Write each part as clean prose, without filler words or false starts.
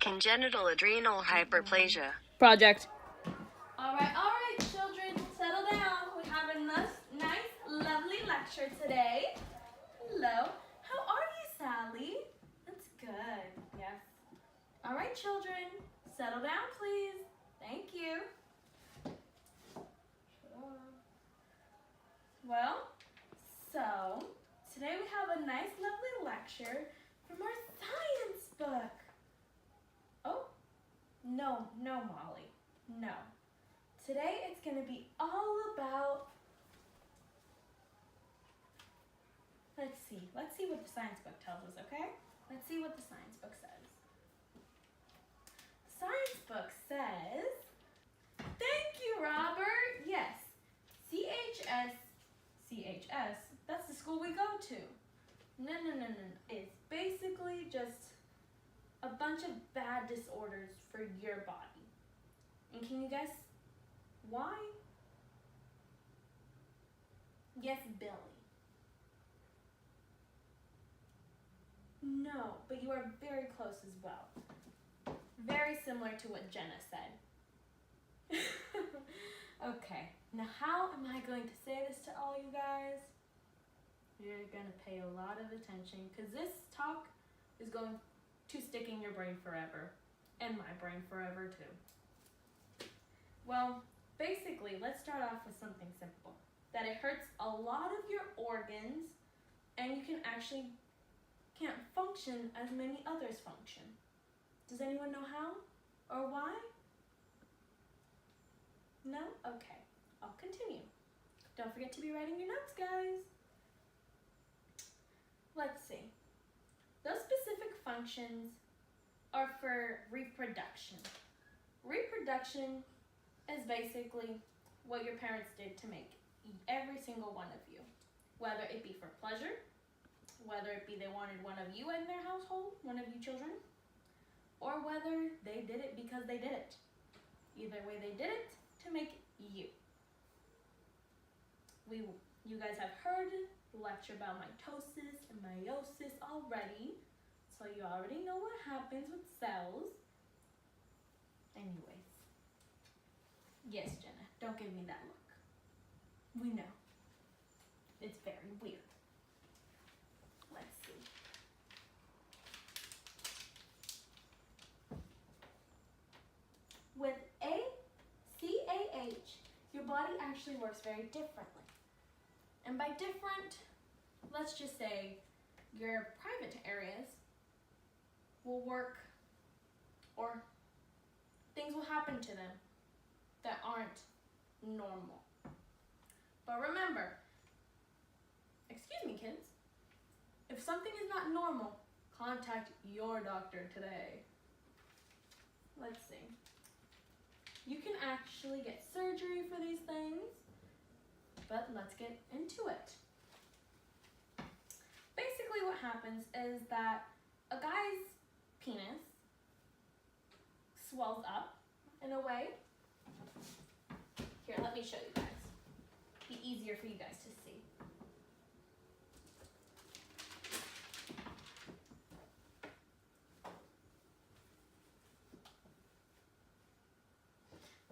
Congenital adrenal hyperplasia. Project. All right, children, settle down. We have a nice, lovely lecture today. Hello. How are you, Sally? That's good. Yes. All right, children, settle down, please. Thank you. Well, so today we have a nice, lovely lecture from our science book. Oh, no, Molly, no. Today it's going to be all about, let's see what the science book tells us, okay? Let's see what the science book says. The science book says, thank you, Robert. Yes, CHS, that's the school we go to. No. It's basically just a bunch of bad disorders for your body. And can you guess why? Yes, Billy. No, but you are very close as well. Very similar to what Jenna said. Okay, now how am I going to say this to all you guys? You're going to pay a lot of attention because this talk is going to stick in your brain forever. And my brain forever too. Well, basically, let's start off with something simple. That it hurts a lot of your organs and you can't function as many others function. Does anyone know how or why? No? Okay, I'll continue. Don't forget to be writing your notes, guys. Let's see. Those specific functions are for reproduction. Reproduction is basically what your parents did to make every single one of you. Whether it be for pleasure, whether it be they wanted one of you in their household, one of you children, or whether they did it because they did it. Either way they did it to make you. You guys have heard the lecture about mitosis and meiosis already, so you already know what happens with cells. Anyways. Yes, Jenna, don't give me that look. We know. It's very weird. Let's see. With CAH, your body actually works very differently. And by different, let's just say your private areas will work, or things will happen to them that aren't normal. But remember, excuse me kids, if something is not normal, contact your doctor today. Let's see. You can actually get surgery for these things, but let's get into it. Basically what happens is that a guy's penis swells up in a way. Here, let me show you guys. Be easier for you guys to see.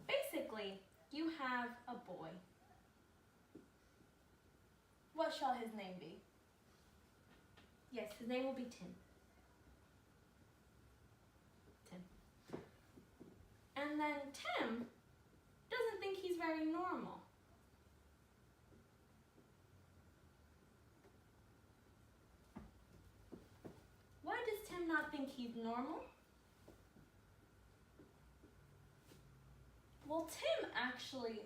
Basically, you have a boy. What shall his name be? Yes, his name will be Tim. And then Tim doesn't think he's very normal. Why does Tim not think he's normal? Well, Tim actually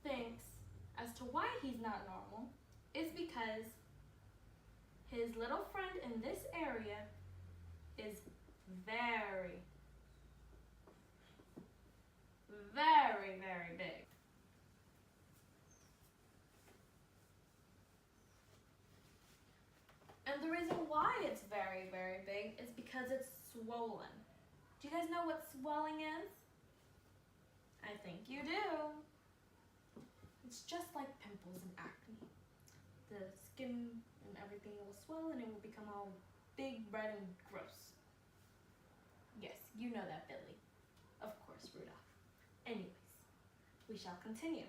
thinks as to why he's not normal is because his little friend in this area is very big. And the reason why it's very big is because it's swollen. Do you guys know what swelling is? I think you do. It's just like pimples and acne. The skin and everything will swell and it will become all big, red, and gross. You know that, Billy. Of course, Rudolph. Anyways, we shall continue.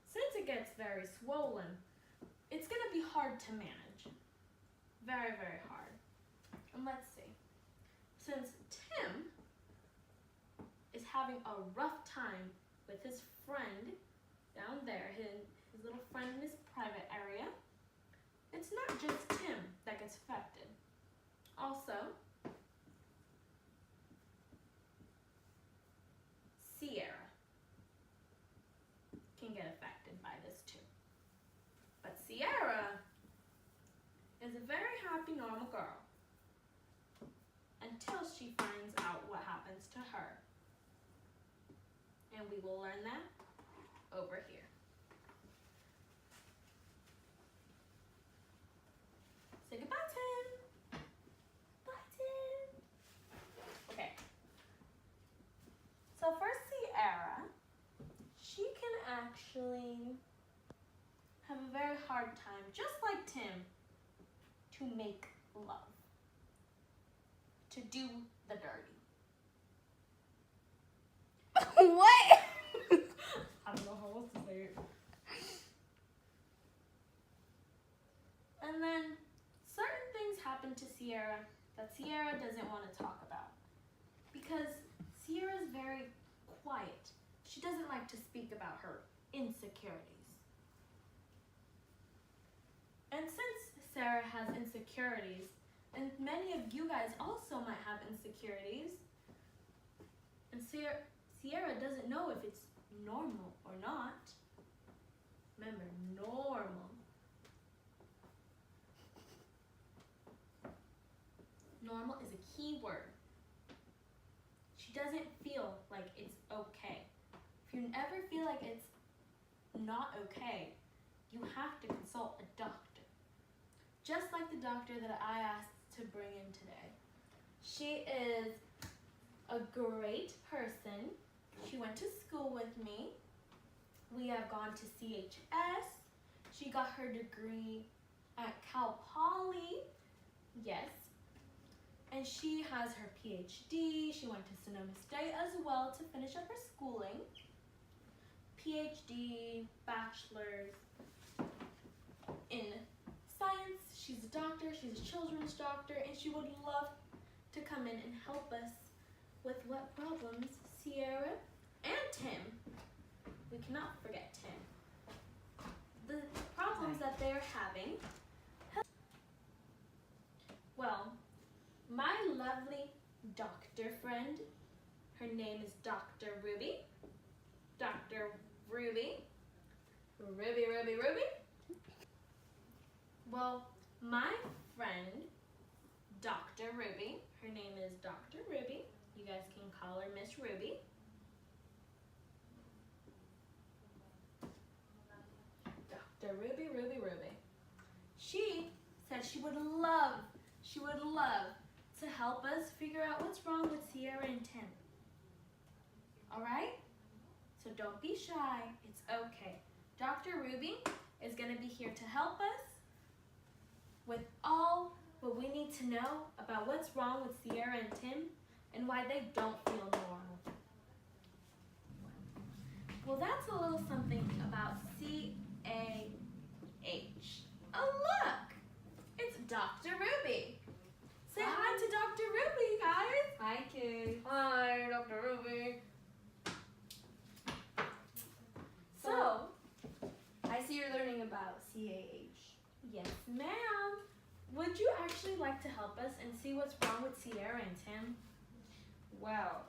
Since it gets very swollen, it's going to be hard to manage. Very, very hard. And let's see. Since Tim is having a rough time with his friend down there, his little friend in his private area, it's not just Tim that gets affected. Also, Sierra can get affected by this too. But Sierra is a very happy, normal girl until she finds out what happens to her. And we will learn that over here. Say goodbye, Tim. Bye, Tim. Okay. So for Sierra, she can actually have a very hard time, just like Tim, to make love, to do the dirty. What? I don't know how else to say it. And then certain things happen to Sierra that Sierra doesn't want to talk about because Sierra is very quiet. She doesn't like to speak about her insecurities. And since Sarah has insecurities, and many of you guys also might have insecurities, and Sierra doesn't know if it's normal or not. Remember, normal. Normal is a key word. She doesn't feel like it's okay. If you ever feel like it's not okay, you have to consult a doctor. Just like the doctor that I asked to bring in today. She is a great person. She went to school with me. We have gone to CHS. She got her degree at Cal Poly. Yes. And she has her PhD. She went to Sonoma State as well to finish up her schooling. PhD, bachelor's in science. She's a doctor. She's a children's doctor. And she would love to come in and help us with what problems Sierra and Tim, we cannot forget Tim, the problems that they're having. Well, my lovely doctor friend, her name is Dr. Ruby. Dr. Ruby. Ruby. Well, my friend, Dr. Ruby, her name is Dr. Ruby. You guys can call her Miss Ruby. Dr. Ruby. She said she would love to help us figure out what's wrong with Sierra and Tim. All right? So don't be shy. It's okay. Dr. Ruby is going to be here to help us with all what we need to know about what's wrong with Sierra and Tim and why they don't feel normal. Well, that's a little something about CAH. Oh, look! It's Dr. Ruby. Say hi to Dr. Ruby, guys. Hi, kids. Hi, Dr. Ruby. So, I see you're learning about CAH. yes, ma'am. Would you actually like to help us and see what's wrong with Sierra and Tim? Well,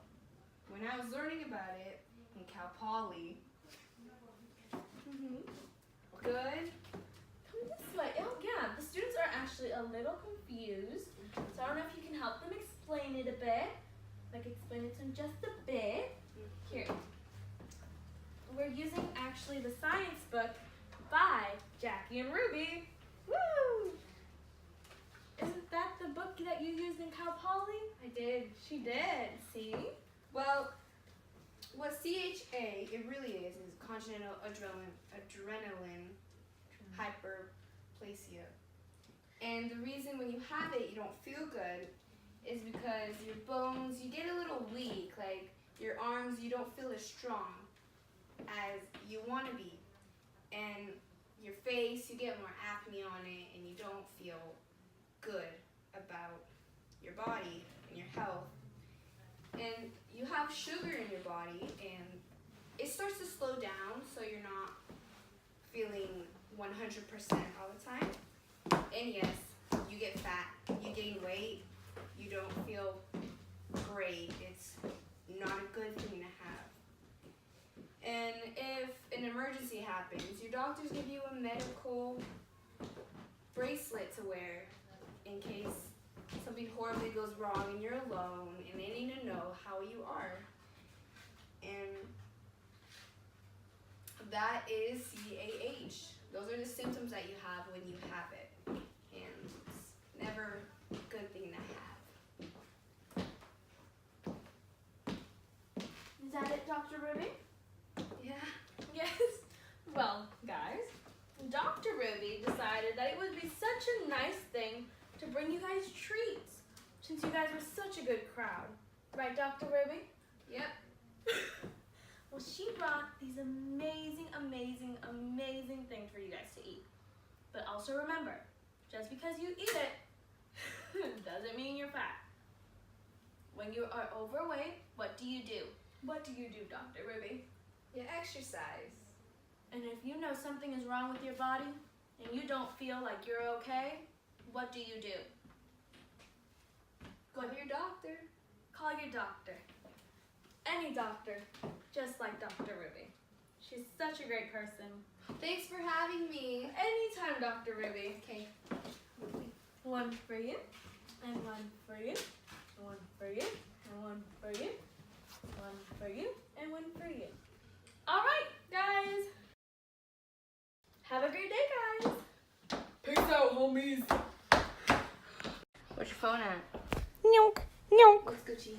when I was learning about it in Cal Poly, good. Come this way. Oh, yeah. The students are actually a little confused. So I don't know if you can help them explain it a bit. Like explain it to them just a bit. Here. We're using actually the science book by Jackie and Ruby. Woo! Isn't that the book that you used in Cal Poly? I did. She did. See? Well, what CHA it really is congenital adrenaline hyperplasia. And the reason when you have it, you don't feel good is because your bones, you get a little weak. Like your arms, you don't feel as strong as you want to be. And your face, you get more acne on it, and you don't feel good about your body and your health. And you have sugar in your body, and it starts to slow down, so you're not feeling 100% all the time. And yes, you get fat, you gain weight, you don't feel great. It's not a good thing to have. And if an emergency happens, your doctors give you a medical bracelet to wear in case something horribly goes wrong and you're alone and they need to know how you are. And that is CAH. Those are the symptoms that you have when you have it. And it's never a good thing to have. Is that it, Dr. Ruby? Yeah. Yes. Well, guys, Dr. Ruby decided that it would be such a nice thing to bring you guys treats, since you guys were such a good crowd. Right, Dr. Ruby? Yep. Well, she brought these amazing, amazing, amazing things for you guys to eat. But also remember, just because you eat it doesn't mean you're fat. When you are overweight, what do you do? What do you do, Dr. Ruby? You exercise. And if you know something is wrong with your body and you don't feel like you're okay, what do you do? Go to your doctor. Call your doctor. Any doctor, just like Dr. Ruby. She's such a great person. Thanks for having me. Anytime, Dr. Ruby. Okay. One for you, and one for you, and one for you, and one for you, one for you, and one for you. All right, guys. Have a great day, guys. Peace out, homies. Where's your phone at? Nyonk, nyonk. What's Gucci?